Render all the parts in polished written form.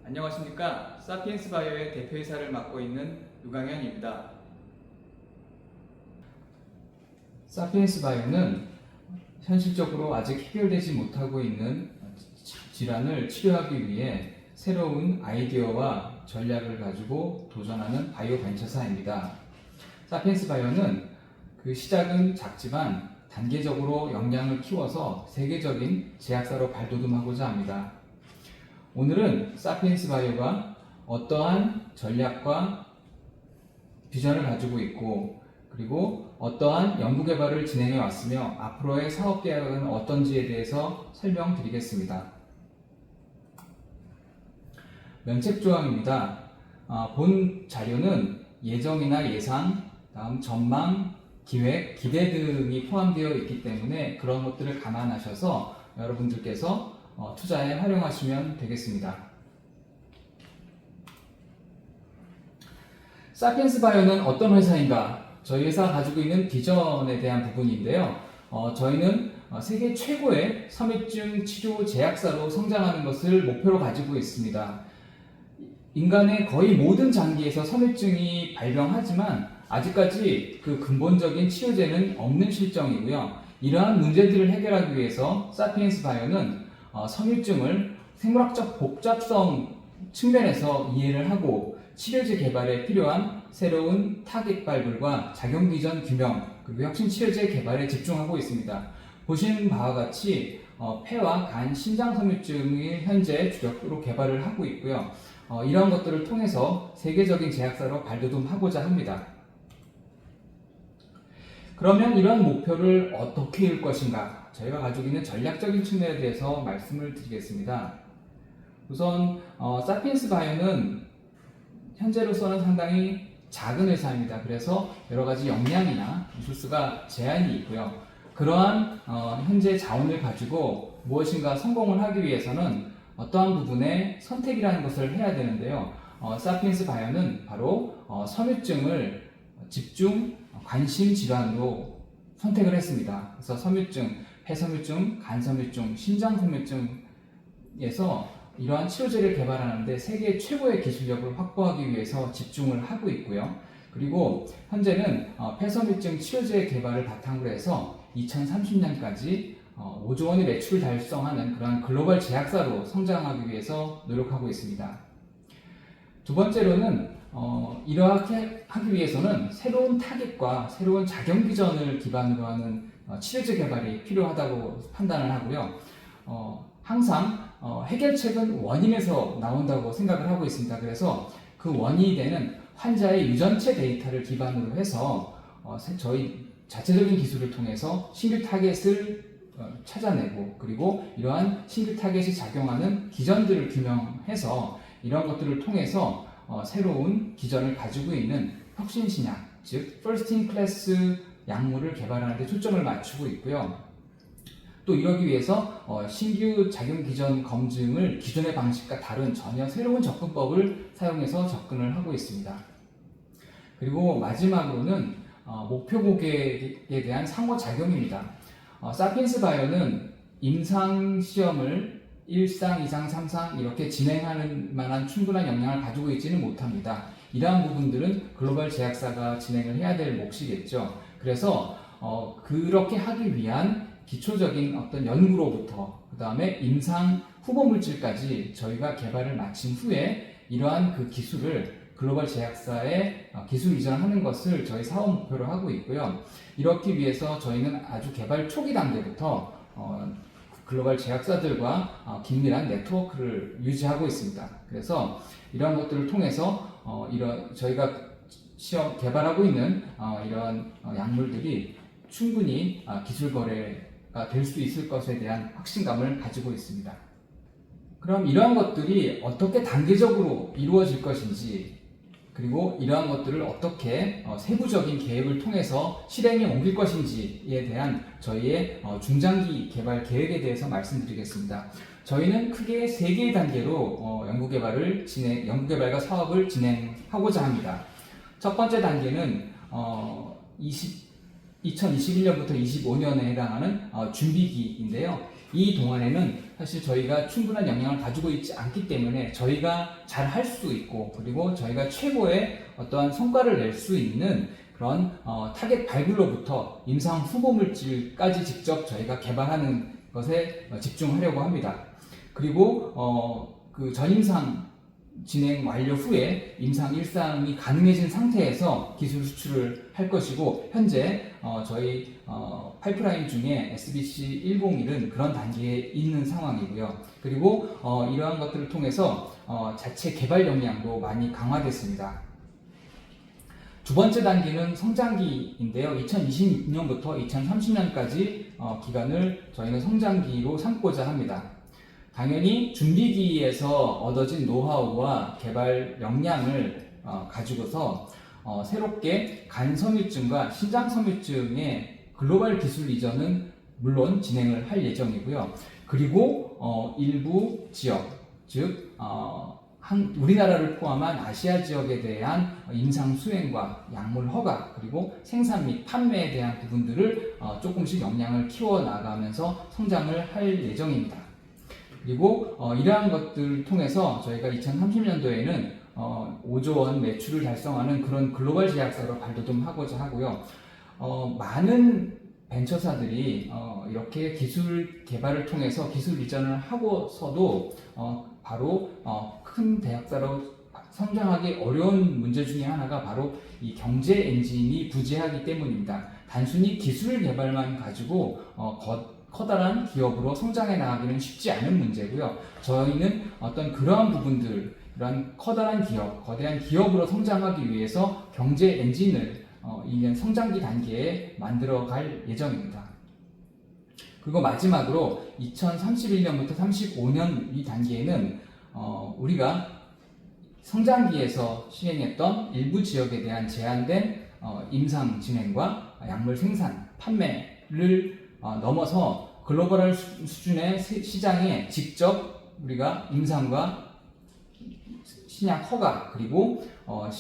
안녕하십니까. 사피엔스 바이오의 대표이사를 맡고 있는 유강현입니다. 사피엔스 바이오는 현실적으로 아직 해결되지 못하고 있는 질환을 치료하기 위해 새로운 아이디어와 전략을 가지고 도전하는 바이오 벤처사입니다. 사피엔스 바이오는 그 시작은 작지만 단계적으로 역량을 키워서 세계적인 제약사로 발돋움하고자 합니다. 오늘은 사피엔스 바이오가 어떠한 전략과 비전을 가지고 있고, 그리고 어떠한 연구개발을 진행해 왔으며 앞으로의 사업 계획은 어떤지에 대해서 설명드리겠습니다. 면책조항입니다. 본 자료는 예정이나 예상, 다음 전망, 기획, 기대 등이 포함되어 있기 때문에 그런 것들을 감안하셔서 여러분들께서 투자에 활용하시면 되겠습니다. 사피엔스 바이오는 어떤 회사인가? 저희 회사가 가지고 있는 비전에 대한 부분인데요. 저희는 세계 최고의 섬유증 치료 제약사로 성장하는 것을 목표로 가지고 있습니다. 인간의 거의 모든 장기에서 섬유증이 발병하지만 아직까지 그 근본적인 치료제는 없는 실정이고요. 이러한 문제들을 해결하기 위해서 사피엔스 바이오는 섬유증을 생물학적 복잡성 측면에서 이해를 하고 치료제 개발에 필요한 새로운 타겟 발굴과 작용기전 규명, 그리고 혁신 치료제 개발에 집중하고 있습니다. 보시는 바와 같이 폐와 간, 신장 섬유증을 현재 주력으로 개발을 하고 있고요. 이러한 것들을 통해서 세계적인 제약사로 발돋움하고자 합니다. 그러면 이러한 목표를 어떻게 이룰 것인가? 저희가 가지고 있는 전략적인 측면에 대해서 말씀을 드리겠습니다. 우선 사피엔스 바이오는 현재로서는 상당히 작은 회사입니다. 그래서 여러 가지 역량이나 리소스가 제한이 있고요. 그러한 현재 자원을 가지고 무엇인가 성공을 하기 위해서는 어떠한 부분에 선택이라는 것을 해야 되는데요. 사피엔스 바이오는 바로 섬유증을 집중 관심 질환으로 선택을 했습니다. 그래서 섬유증, 폐섬유증, 간섬유증, 신장섬유증에서 이러한 치료제를 개발하는데 세계 최고의 기술력을 확보하기 위해서 집중을 하고 있고요. 그리고 현재는 폐섬유증 치료제 개발을 바탕으로 해서 2030년까지 5조 원의 매출을 달성하는 그러한 글로벌 제약사로 성장하기 위해서 노력하고 있습니다. 두 번째로는 이렇게 하기 위해서는 새로운 타깃과 새로운 작용기전을 기반으로 하는 치료제 개발이 필요하다고 판단을 하고요. 항상 해결책은 원인에서 나온다고 생각을 하고 있습니다. 그래서 그 원인이 되는 환자의 유전체 데이터를 기반으로 해서 저희 자체적인 기술을 통해서 신규 타겟을 찾아내고, 그리고 이러한 신규 타겟이 작용하는 기전들을 규명해서 이런 것들을 통해서 새로운 기전을 가지고 있는 혁신신약, 즉 First in Class 약물을 개발하는 데 초점을 맞추고 있고요. 또 이러기 위해서 신규 작용 기전 검증을 기존의 방식과 다른 전혀 새로운 접근법을 사용해서 접근을 하고 있습니다. 그리고 마지막으로는 목표 고객에 대한 상호작용입니다. 사피엔스 바이오는 임상 시험을 1상, 2상, 3상 이렇게 진행하는 만한 충분한 역량을 가지고 있지는 못합니다. 이러한 부분들은 글로벌 제약사가 진행을 해야 될 몫이겠죠. 그래서 그렇게 하기 위한 기초적인 어떤 연구로부터 그 다음에 임상 후보 물질까지 저희가 개발을 마친 후에 이러한 그 기술을 글로벌 제약사에 기술 이전하는 것을 저희 사업 목표로 하고 있고요. 이렇기 위해서 저희는 아주 개발 초기 단계부터 글로벌 제약사들과 긴밀한 네트워크를 유지하고 있습니다. 그래서 이러한 것들을 통해서 저희가 개발하고 있는 이런 약물들이 충분히 기술 거래가 될 수 있을 것에 대한 확신감을 가지고 있습니다. 그럼 이러한 것들이 어떻게 단계적으로 이루어질 것인지, 그리고 이러한 것들을 어떻게 세부적인 계획을 통해서 실행에 옮길 것인지에 대한 저희의 중장기 개발 계획에 대해서 말씀드리겠습니다. 저희는 크게 3개의 단계로 연구개발과 사업을 진행하고자 합니다. 첫 번째 단계는 2021년부터 25년에 해당하는 준비기인데요. 이 동안에는 사실 저희가 충분한 역량을 가지고 있지 않기 때문에 저희가 잘 할 수 있고, 그리고 저희가 최고의 어떠한 성과를 낼 수 있는 그런 타겟 발굴로부터 임상 후보 물질까지 직접 저희가 개발하는 것에 집중하려고 합니다. 그리고 그 전임상 진행 완료 후에 임상 1상이 가능해진 상태에서 기술 수출을 할 것이고, 현재 저희 파이프라인 중에 SBC101은 그런 단계에 있는 상황이고요. 그리고 이러한 것들을 통해서 자체 개발 역량도 많이 강화됐습니다. 두 번째 단계는 성장기인데요. 2026년부터 2030년까지 기간을 저희는 성장기로 삼고자 합니다. 당연히 준비기에서 얻어진 노하우와 개발 역량을 가지고서 새롭게 간섬유증과 신장섬유증의 글로벌 기술 이전은 물론 진행을 할 예정이고요. 그리고 일부 지역, 즉 우리나라를 포함한 아시아 지역에 대한 임상 수행과 약물 허가, 그리고 생산 및 판매에 대한 부분들을 조금씩 역량을 키워나가면서 성장을 할 예정입니다. 그리고 이러한 것들을 통해서 저희가 2030년도에는 5조 원 매출을 달성하는 그런 글로벌 제약사로 발돋움하고자 하고요. 많은 벤처사들이 이렇게 기술 개발을 통해서 기술 이전을 하고서도 바로 큰 대학사로 성장하기 어려운 문제 중에 하나가 바로 이 경제 엔진이 부재하기 때문입니다. 단순히 기술 개발만 가지고 커다란 기업으로 성장해 나가기는 쉽지 않은 문제고요. 저희는 어떤 그러한 부분들, 이런 커다란 기업, 거대한 기업으로 성장하기 위해서 경제 엔진을 이 성장기 단계에 만들어 갈 예정입니다. 그리고 마지막으로 2031년부터 35년 이 단계에는 우리가 성장기에서 시행했던 일부 지역에 대한 제한된 임상 진행과 약물 생산, 판매를 넘어서 글로벌 수준의 시장에 직접 우리가 임상과 신약 허가, 그리고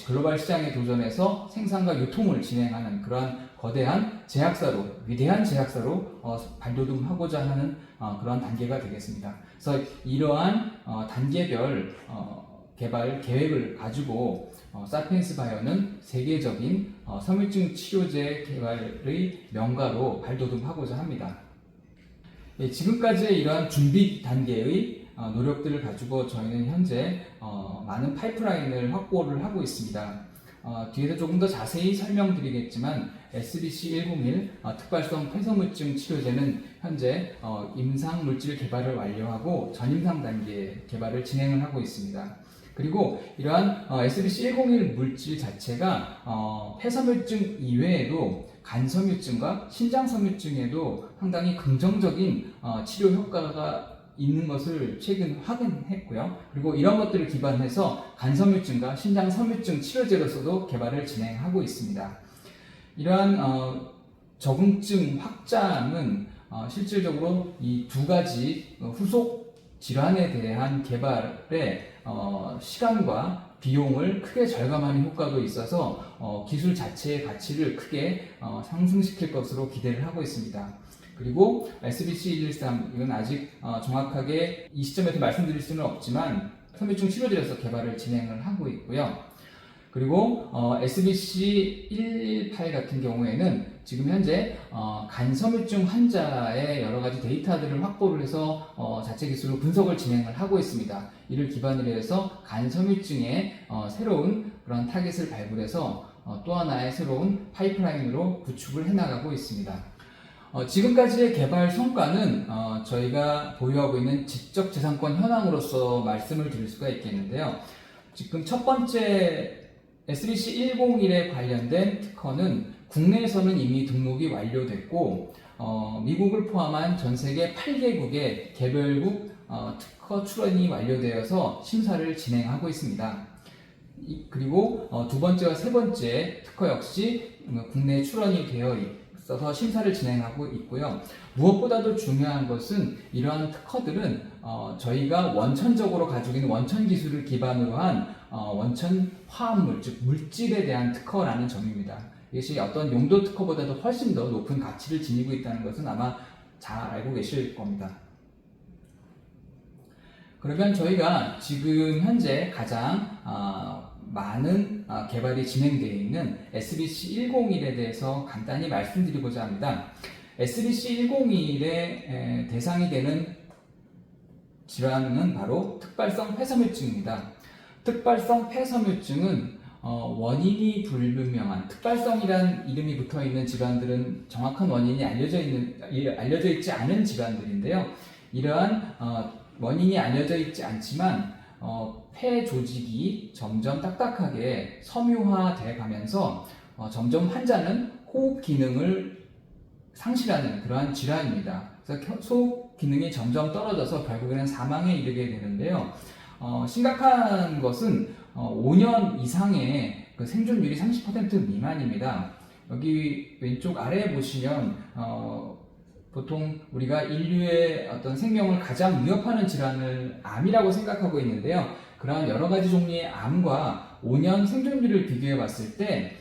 글로벌 시장에 도전해서 생산과 유통을 진행하는 그러한 거대한 제약사로, 위대한 제약사로 발돋움하고자 하는 그런 단계가 되겠습니다. 그래서 이러한 단계별 개발 계획을 가지고 사피엔스 바이오는 세계적인 섬유증 치료제 개발의 명가로 발돋움하고자 합니다. 지금까지의 이러한 준비 단계의 노력들을 가지고 저희는 현재 많은 파이프라인을 확보를 하고 있습니다. 뒤에서 조금 더 자세히 설명드리겠지만 SBC101 특발성 폐섬유증 치료제는 현재 임상 물질 개발을 완료하고 전임상 단계 개발을 진행을 하고 있습니다. 그리고 이러한 SBC101 물질 자체가 폐섬유증 이외에도 간섬유증과 신장섬유증에도 상당히 긍정적인 치료 효과가 있는 것을 최근 확인했고요. 그리고 이런 것들을 기반해서 간섬유증과 신장섬유증 치료제로서도 개발을 진행하고 있습니다. 이러한 적응증 확장은 실질적으로 이 두 가지 후속 질환에 대한 개발에 시간과 비용을 크게 절감하는 효과도 있어서 기술 자체의 가치를 크게 상승시킬 것으로 기대를 하고 있습니다. 그리고 SBC113 이건 아직 정확하게 이 시점에서 말씀드릴 수는 없지만 섬유증 치료제로서 개발을 진행을 하고 있고요. 그리고 SBC118 같은 경우에는 지금 현재 간섬유증 환자의 여러 가지 데이터들을 확보를 해서 자체 기술로 분석을 진행을 하고 있습니다. 이를 기반으로 해서 간섬유증의 새로운 그런 타겟을 발굴해서 또 하나의 새로운 파이프라인으로 구축을 해나가고 있습니다. 지금까지의 개발 성과는 저희가 보유하고 있는 지적재산권 현황으로서 말씀을 드릴 수가 있겠는데요. 지금 첫 번째 SBC101에 관련된 특허는 국내에서는 이미 등록이 완료됐고 미국을 포함한 전 세계 8개국의 개별국 특허 출원이 완료되어서 심사를 진행하고 있습니다. 그리고 두 번째와 세 번째 특허 역시 국내 출원이 되어 있어서 심사를 진행하고 있고요. 무엇보다도 중요한 것은 이러한 특허들은 저희가 원천적으로 가지고 있는 원천 기술을 기반으로 한 원천 화합물, 즉 물질에 대한 특허라는 점입니다. 이것이 어떤 용도 특허보다도 훨씬 더 높은 가치를 지니고 있다는 것은 아마 잘 알고 계실 겁니다. 그러면 저희가 지금 현재 가장 많은 개발이 진행되어 있는 SBC101에 대해서 간단히 말씀드리고자 합니다. SBC101의 대상이 되는 질환은 바로 특발성 폐섬유증입니다. 특발성 폐섬유증은 원인이 불분명한, 특발성이란 이름이 붙어있는 질환들은 정확한 원인이 알려져 있지 않은 질환들인데요. 이러한 원인이 알려져 있지 않지만 폐 조직이 점점 딱딱하게 섬유화돼 가면서 점점 환자는 호흡 기능을 상실하는 그러한 질환입니다. 그래서 호흡 기능이 점점 떨어져서 결국에는 사망에 이르게 되는데요. 심각한 것은 5년 이상의 그 생존율이 30% 미만입니다. 여기 왼쪽 아래에 보시면 보통 우리가 인류의 어떤 생명을 가장 위협하는 질환을 암이라고 생각하고 있는데요. 그러한 여러 가지 종류의 암과 5년 생존율을 비교해 봤을 때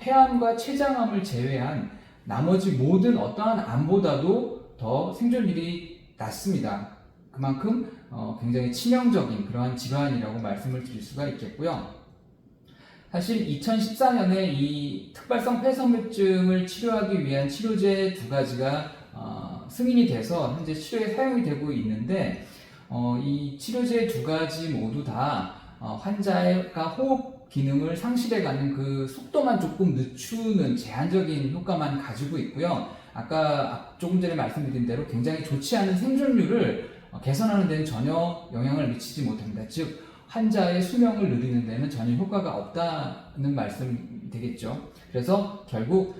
폐암과 췌장암을 제외한 나머지 모든 어떠한 암보다도 더 생존율이 낮습니다. 그만큼 굉장히 치명적인 그러한 질환이라고 말씀을 드릴 수가 있겠고요. 사실 2014년에 이 특발성 폐섬유증을 치료하기 위한 치료제 2가지가 승인이 돼서 현재 치료에 사용이 되고 있는데 이 치료제 2가지 모두 다 환자가 호흡 기능을 상실해가는 그 속도만 조금 늦추는 제한적인 효과만 가지고 있고요. 아까 조금 전에 말씀드린 대로 굉장히 좋지 않은 생존율을 개선하는 데는 전혀 영향을 미치지 못합니다. 즉 환자의 수명을 늘리는 데는 전혀 효과가 없다는 말씀이 되겠죠. 그래서 결국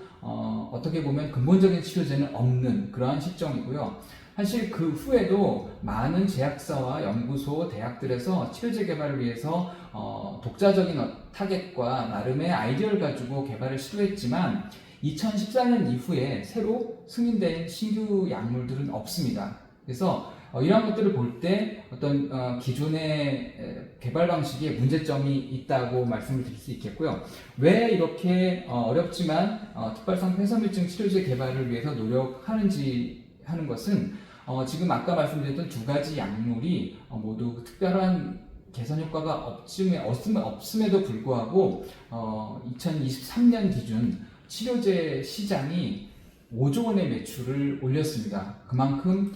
어떻게 보면 근본적인 치료제는 없는 그러한 시점이고요. 사실 그 후에도 많은 제약사와 연구소, 대학들에서 치료제 개발을 위해서 독자적인 타겟과 나름의 아이디어를 가지고 개발을 시도했지만 2014년 이후에 새로 승인된 신규 약물들은 없습니다. 그래서 이런 것들을 볼 때 어떤 기존의 개발 방식에 문제점이 있다고 말씀을 드릴 수 있겠고요. 왜 이렇게 어렵지만 특발성 폐섬유증 치료제 개발을 위해서 노력하는지 하는 것은 지금 아까 말씀드렸던 2가지 약물이 모두 특별한 개선 효과가 없음에도 불구하고 2023년 기준 치료제 시장이 5조 원의 매출을 올렸습니다. 그만큼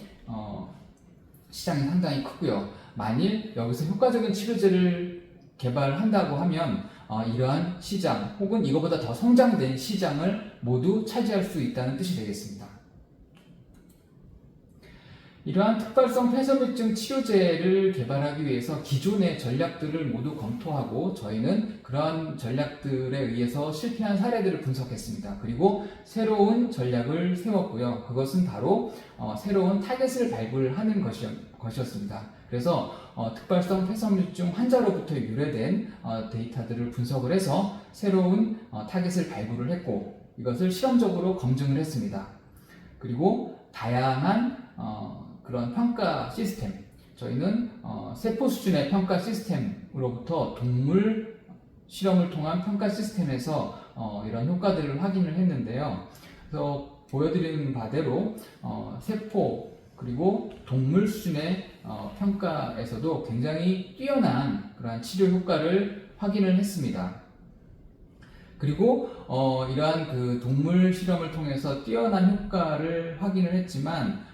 시장이 상당히 크고요. 만일 여기서 효과적인 치료제를 개발한다고 하면 이러한 시장 혹은 이거보다 더 성장된 시장을 모두 차지할 수 있다는 뜻이 되겠습니다. 이러한 특발성 폐섬유증 치료제를 개발하기 위해서 기존의 전략들을 모두 검토하고 저희는 그러한 전략들에 의해서 실패한 사례들을 분석했습니다. 그리고 새로운 전략을 세웠고요. 그것은 바로 새로운 타겟을 발굴하는 것이었습니다. 그래서 특발성 폐섬유증 환자로부터 유래된 데이터들을 분석을 해서 새로운 타겟을 발굴을 했고 이것을 실험적으로 검증을 했습니다. 그리고 다양한 그런 평가 시스템, 저희는 세포 수준의 평가 시스템으로부터 동물 실험을 통한 평가 시스템에서 이런 효과들을 확인을 했는데요. 그래서 보여드리는 바대로 세포 그리고 동물 수준의 평가에서도 굉장히 뛰어난 그러한 치료 효과를 확인을 했습니다. 그리고 이러한 그 동물 실험을 통해서 뛰어난 효과를 확인을 했지만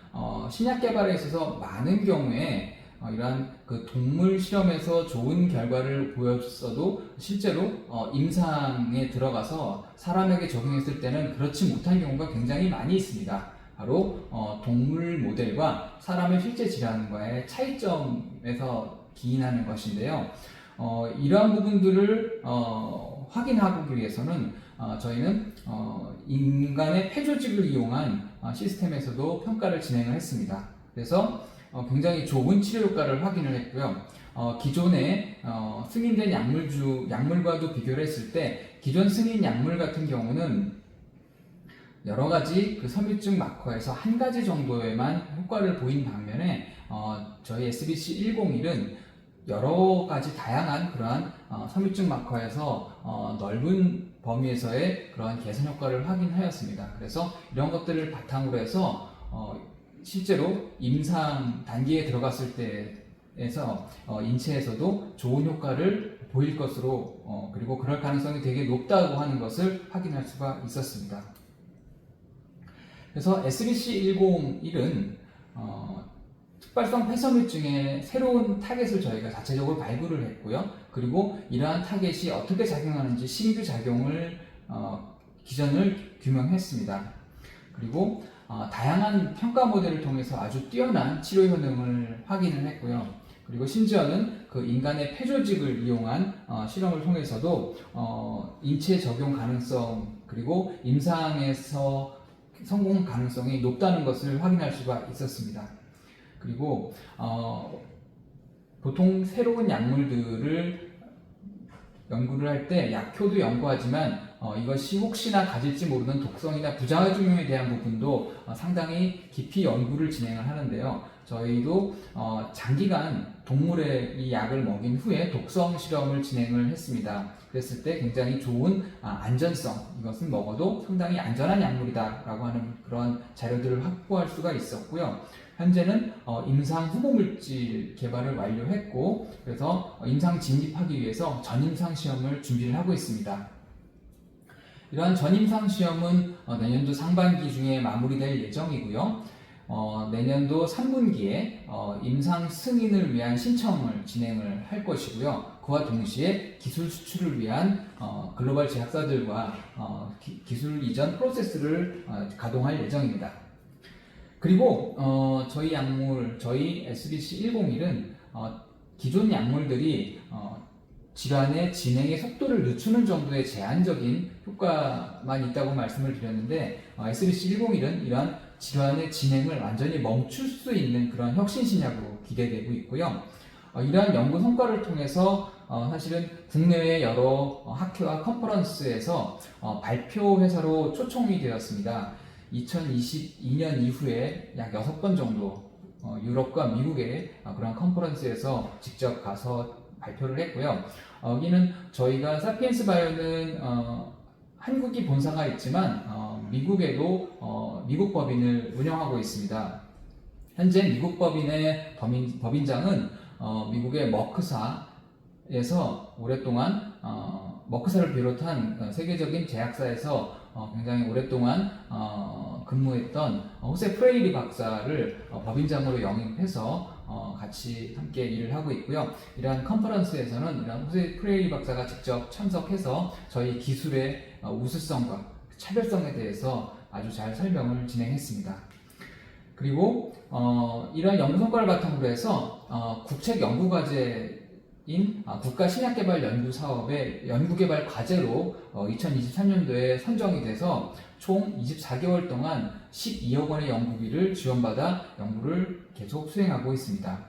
신약 개발에 있어서 많은 경우에 이러한 그 동물 실험에서 좋은 결과를 보였어도 실제로 임상에 들어가서 사람에게 적용했을 때는 그렇지 못한 경우가 굉장히 많이 있습니다. 바로 동물 모델과 사람의 실제 질환과의 차이점에서 기인하는 것인데요. 이러한 부분들을 확인하기 위해서는 저희는 인간의 폐조직을 이용한 시스템에서도 평가를 진행을 했습니다. 그래서 굉장히 좋은 치료 효과를 확인을 했고요. 기존의 승인된 약물과도 비교를 했을 때 기존 승인 약물 같은 경우는 여러 가지 그 섬유증 마커에서 한 가지 정도에만 효과를 보인 반면에 저희 SBC101은 여러 가지 다양한 그러한 섬유증 마커에서 넓은 범위에서의 그러한 개선 효과를 확인하였습니다. 그래서 이런 것들을 바탕으로 해서 실제로 임상 단계에 들어갔을 때에서 인체에서도 좋은 효과를 보일 것으로 그리고 그럴 가능성이 되게 높다고 하는 것을 확인할 수가 있었습니다. 그래서 SBC101은 특발성 폐섬유증의 새로운 타겟을 저희가 자체적으로 발굴을 했고요. 그리고 이러한 타겟이 어떻게 작용하는지 신규 작용을 기전을 규명했습니다. 그리고 다양한 평가 모델을 통해서 아주 뛰어난 치료 효능을 확인을 했고요. 그리고 심지어는 그 인간의 폐조직을 이용한 실험을 통해서도 인체 적용 가능성 그리고 임상에서 성공 가능성이 높다는 것을 확인할 수가 있었습니다. 그리고 보통 새로운 약물들을 연구를 할 때 약효도 연구하지만 이것이 혹시나 가질지 모르는 독성이나 부작용에 대한 부분도 상당히 깊이 연구를 진행을 하는데요. 저희도 장기간 동물에 이 약을 먹인 후에 독성 실험을 진행을 했습니다. 그랬을 때 굉장히 좋은 안전성, 이것은 먹어도 상당히 안전한 약물이다 라고 하는 그런 자료들을 확보할 수가 있었고요. 현재는 임상 후보물질 개발을 완료했고, 그래서 임상 진입하기 위해서 전임상 시험을 준비를 하고 있습니다. 이러한 전임상 시험은 내년도 상반기 중에 마무리될 예정이고요. 내년도 3분기에 임상 승인을 위한 신청을 진행을 할 것이고요. 그와 동시에 기술 수출을 위한 글로벌 제약사들과 기술 이전 프로세스를 가동할 예정입니다. 그리고 저희 약물, 저희 SBC101은 기존 약물들이 질환의 진행의 속도를 늦추는 정도의 제한적인 효과만 있다고 말씀을 드렸는데 SBC101은 이러한 질환의 진행을 완전히 멈출 수 있는 그런 혁신신약으로 기대되고 있고요. 이러한 연구 성과를 통해서 사실은 국내외 여러 학회와 컨퍼런스에서 발표 회사로 초청이 되었습니다. 2022년 이후에 약 6번 정도 유럽과 미국의 그런 컨퍼런스에서 직접 가서 발표를 했고요. 여기는 저희가 사피엔스 바이오는 한국이 본사가 있지만 미국에도 미국 법인을 운영하고 있습니다. 현재 미국 법인의 법인장은 미국의 머크사에서 오랫동안 머크사를 비롯한 세계적인 제약사에서 굉장히 오랫동안 근무했던 호세 프레이리 박사를 법인장으로 영입해서 같이 함께 일을 하고 있고요. 이러한 컨퍼런스에서는 이러한 호세 프레이리 박사가 직접 참석해서 저희 기술의 우수성과 차별성에 대해서 아주 잘 설명을 진행했습니다. 그리고 이러한 연구 성과를 바탕으로 해서 국책 연구과제인 국가신약개발연구사업의 연구개발 과제로 2023년도에 선정이 돼서 총 24개월 동안 12억 원의 연구비를 지원받아 연구를 계속 수행하고 있습니다.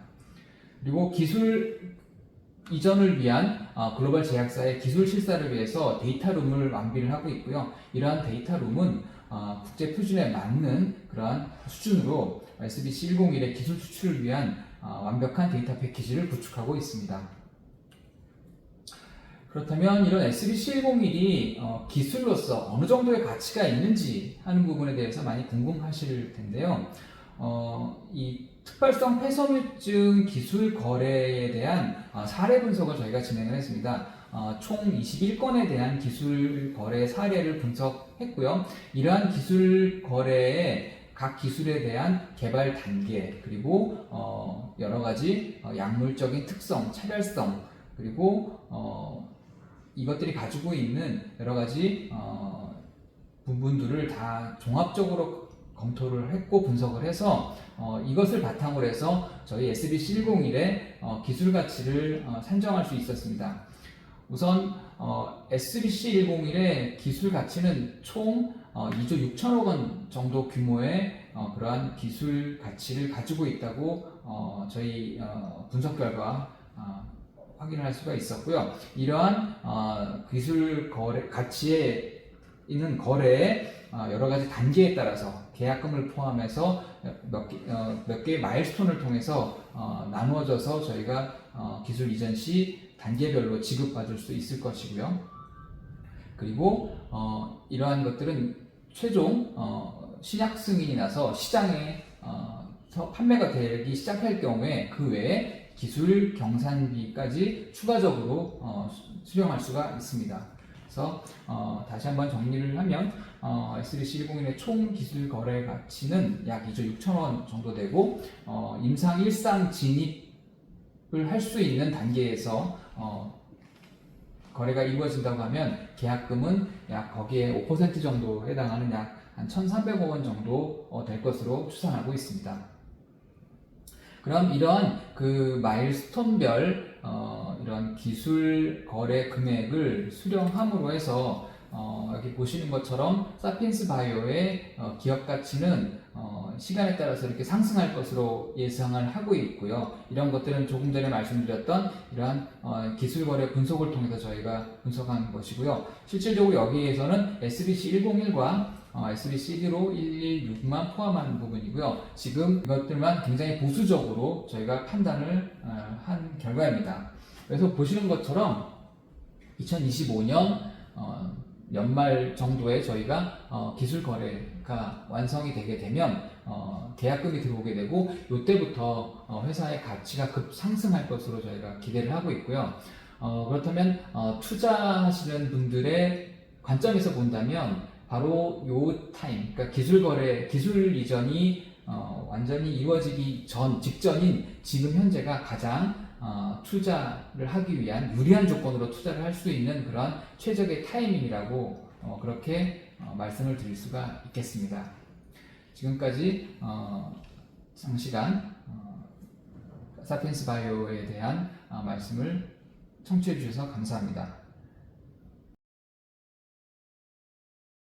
그리고 기술 이전을 위한 글로벌 제약사의 기술 실사를 위해서 데이터룸을 완비를 하고 있고요. 이러한 데이터룸은 국제 표준에 맞는 그러한 수준으로 SBC101의 기술 수출을 위한 완벽한 데이터 패키지를 구축하고 있습니다. 그렇다면 이런 SBC101이 기술로서 어느 정도의 가치가 있는지 하는 부분에 대해서 많이 궁금하실 텐데요. 이 특발성 폐섬유증 기술 거래에 대한 사례 분석을 저희가 진행을 했습니다. 총 21건에 대한 기술 거래 사례를 분석했고요. 이러한 기술 거래의 각 기술에 대한 개발 단계, 그리고 여러 가지 약물적인 특성, 차별성, 그리고 이것들이 가지고 있는 여러 가지 부분들을 다 종합적으로 검토를 했고 분석을 해서 이것을 바탕으로 해서 저희 SBC101의 기술 가치를 산정할 수 있었습니다. 우선 SBC101의 기술 가치는 총 2조 6천억 원 정도 규모의 그러한 기술 가치를 가지고 있다고 저희 분석 결과 확인을 할 수가 있었고요. 이러한 기술 거래 가치에 있는 거래의 여러 가지 단계에 따라서 계약금을 포함해서 몇 개의 마일스톤을 통해서 나누어져서 저희가 기술 이전 시 단계별로 지급받을 수 있을 것이고요. 그리고 이러한 것들은 최종 신약 승인이 나서 시장에 판매가 되기 시작할 경우에 그 외에 기술 경산비까지 추가적으로 수령할 수가 있습니다. 그래서 다시 한번 정리를 하면 SDC101의 총 기술 거래 가치는 약 2조 6천억 원 정도 되고 임상 일상 진입을 할 수 있는 단계에서 거래가 이루어진다고 하면 계약금은 약 거기에 5% 정도 해당하는 약 한 1,300억 원 정도 될 것으로 추산하고 있습니다. 그럼 이러한 그 마일스톤별 이런 기술 거래 금액을 수령함으로 해서 여기 보시는 것처럼 사피엔스 바이오의 기업 가치는 시간에 따라서 이렇게 상승할 것으로 예상을 하고 있고요. 이런 것들은 조금 전에 말씀드렸던 이러한 기술 거래 분석을 통해서 저희가 분석한 것이고요. 실질적으로 여기에서는 SBC101과 SBC115, 116만 포함한 부분이고요. 지금 이것들만 굉장히 보수적으로 저희가 판단을 한 결과입니다. 그래서 보시는 것처럼 2025년 연말 정도에 저희가 기술 거래가 완성이 되게 되면 계약금이 들어오게 되고 이때부터 회사의 가치가 급상승할 것으로 저희가 기대를 하고 있고요. 그렇다면 투자하시는 분들의 관점에서 본다면 바로 요 타임, 그러니까 기술 이전이 완전히 이루어지기 직전인 지금 현재가 가장 투자를 하기 위한 유리한 조건으로 투자를 할 수 있는 그런 최적의 타이밍이라고 그렇게 말씀을 드릴 수가 있겠습니다. 지금까지 장시간 사피엔스 바이오에 대한 말씀을 청취해 주셔서 감사합니다.